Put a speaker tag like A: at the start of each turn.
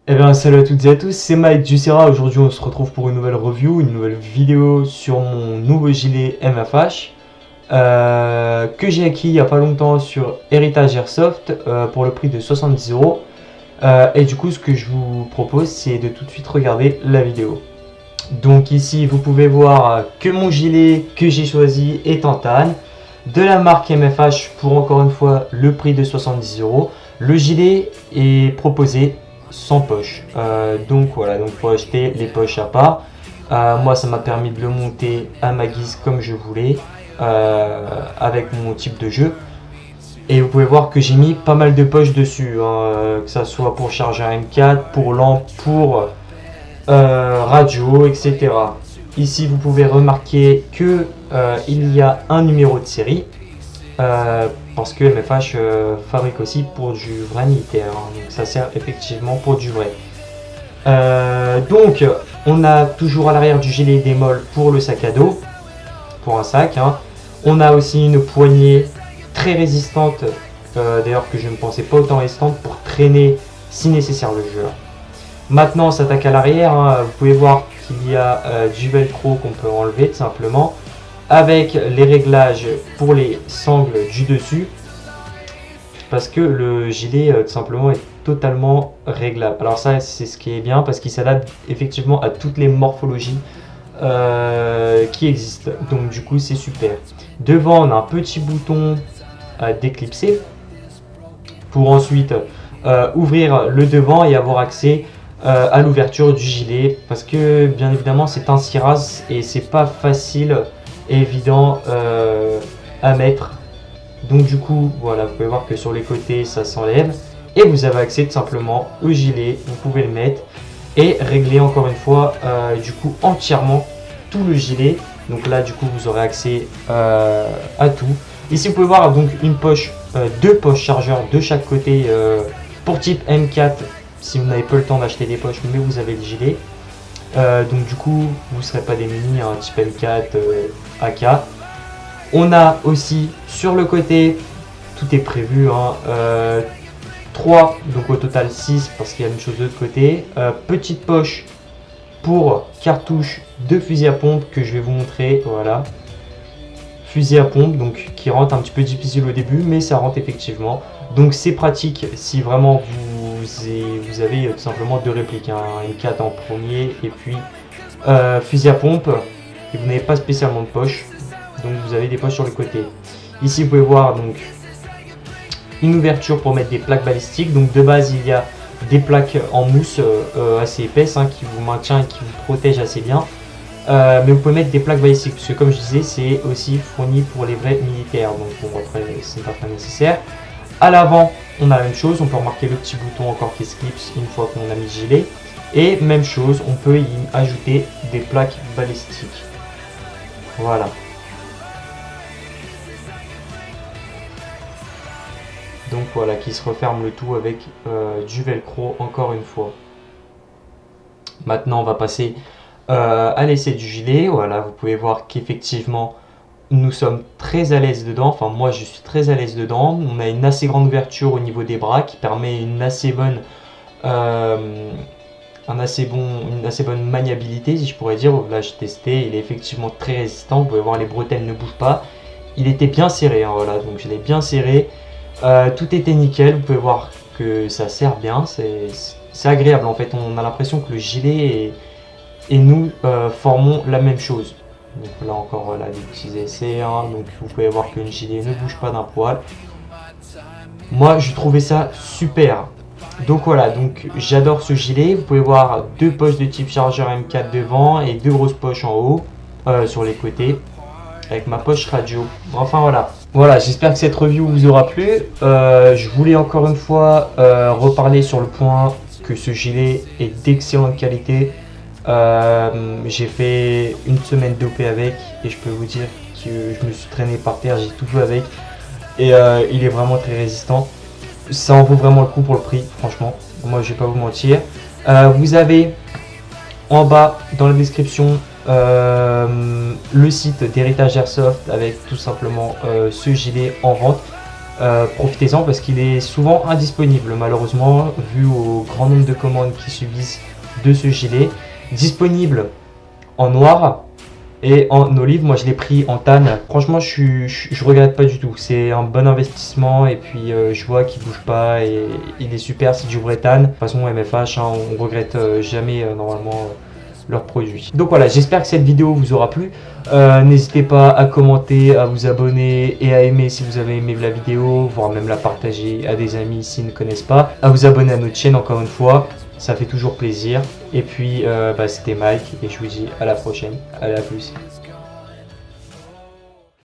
A: Eh bien, salut à toutes et à tous, c'est Mike du Serra. Aujourd'hui, on se retrouve pour une nouvelle review, une nouvelle vidéo sur mon nouveau gilet MFH que j'ai acquis il n'y a pas longtemps sur Heritage Airsoft pour le prix de 70 €. Et du coup, ce que je vous propose, c'est de tout de suite regarder la vidéo. Donc ici, vous pouvez voir que mon gilet que j'ai choisi est en tanne, de la marque MFH pour encore une fois le prix de 70 €. Le gilet est proposé sans poche. Donc voilà, donc faut acheter les poches à part. Moi, ça m'a permis de le monter à ma guise comme je voulais, avec mon type de jeu. Et vous pouvez voir que j'ai mis pas mal de poches dessus, que ça soit pour charger un M4, pour lampe, pour radio, etc. Ici, vous pouvez remarquer que il y a un numéro de série. Parce que MFH fabrique aussi pour du vrai militaire, donc ça sert effectivement pour du vrai. Donc on a toujours à l'arrière du gilet des molles pour le sac à dos, pour un sac. On a aussi une poignée très résistante, d'ailleurs que je ne pensais pas autant résistante, pour traîner si nécessaire le jeu. Maintenant on s'attaque à l'arrière, vous pouvez voir qu'il y a du velcro qu'on peut enlever tout simplement, avec les réglages pour les sangles du dessus, parce que le gilet tout simplement est totalement réglable. Alors ça, c'est ce qui est bien parce qu'il s'adapte effectivement à toutes les morphologies qui existent, donc du coup c'est super. Devant on a un petit bouton à déclipser pour ensuite ouvrir le devant et avoir accès à l'ouverture du gilet, parce que bien évidemment c'est un ciraz et c'est pas facile évident à mettre. Donc du coup, voilà, vous pouvez voir que sur les côtés, ça s'enlève. Et vous avez accès tout simplement au gilet. Vous pouvez le mettre et régler encore une fois, du coup, entièrement tout le gilet. Donc là, du coup, vous aurez accès à tout. Ici, vous pouvez voir donc une poche, deux poches chargeurs de chaque côté pour type M4. Si vous n'avez pas le temps d'acheter des poches, mais vous avez le gilet. Donc du coup, vous ne serez pas démunis, type M4, AK. On a aussi sur le côté, tout est prévu, 3, donc au total 6 parce qu'il y a une chose de l'autre côté. Petite poche pour cartouche de fusil à pompe que je vais vous montrer, voilà. Fusil à pompe, donc qui rentre un petit peu difficile au début, mais ça rentre effectivement. Donc c'est pratique si vraiment vous avez tout simplement deux répliques, un M4 en premier et puis fusil à pompe, et vous n'avez pas spécialement de poche. Donc vous avez des poches sur le côté. Ici vous pouvez voir donc une ouverture pour mettre des plaques balistiques. Donc de base il y a des plaques en mousse assez épaisses, qui vous maintient et qui vous protège assez bien. Mais vous pouvez mettre des plaques balistiques, parce que comme je disais, c'est aussi fourni pour les vrais militaires. Donc bon, après c'est pas très nécessaire. À l'avant on a la même chose, on peut remarquer le petit bouton encore qui se clipse une fois qu'on a mis le gilet. Et même chose, on peut y ajouter des plaques balistiques. Voilà. Donc voilà, qui se referme le tout avec du velcro encore une fois. Maintenant on va passer à l'essai du gilet. Voilà, vous pouvez voir qu'effectivement nous sommes très à l'aise dedans. Enfin moi je suis très à l'aise dedans. On a une assez grande ouverture au niveau des bras qui permet une assez bonne une assez bonne maniabilité, si je pourrais dire. Là j'ai testé, il est effectivement très résistant. Vous pouvez voir les bretelles ne bougent pas. Il était bien serré, voilà, donc je l'ai bien serré. Tout était nickel, vous pouvez voir que ça serre bien, c'est agréable en fait, on a l'impression que le gilet et nous formons la même chose. Donc là encore, voilà, des petits essais, donc vous pouvez voir que le gilet ne bouge pas d'un poil. Moi je trouvais ça super. Donc voilà, donc j'adore ce gilet. Vous pouvez voir deux poches de type chargeur M4 devant et deux grosses poches en haut, sur les côtés, avec ma poche radio. Enfin voilà. Voilà, j'espère que cette review vous aura plu. Je voulais encore une fois reparler sur le point que ce gilet est d'excellente qualité. J'ai fait une semaine d'OP avec et je peux vous dire que je me suis traîné par terre, j'ai tout fait avec. Et il est vraiment très résistant. Ça en vaut vraiment le coup pour le prix, franchement. Moi je vais pas vous mentir. Vous avez en bas dans la description le site d'Heritage Airsoft avec tout simplement ce gilet en vente. profitez-en parce qu'il est souvent indisponible malheureusement vu au grand nombre de commandes qui subissent de ce gilet. Disponible en noir et en olive. Moi je l'ai pris en tan. Franchement je regrette pas du tout. C'est un bon investissement et puis je vois qu'il bouge pas et il est super si du vrai tan. De toute façon MFH hein, on regrette jamais normalement leurs produits. Donc voilà, j'espère que cette vidéo vous aura plu. N'hésitez pas à commenter, à vous abonner et à aimer si vous avez aimé la vidéo, voire même la partager à des amis s'ils ne connaissent pas. À vous abonner à notre chaîne encore une fois, ça fait toujours plaisir. Et puis c'était Mike et je vous dis à la prochaine. Allez, à plus.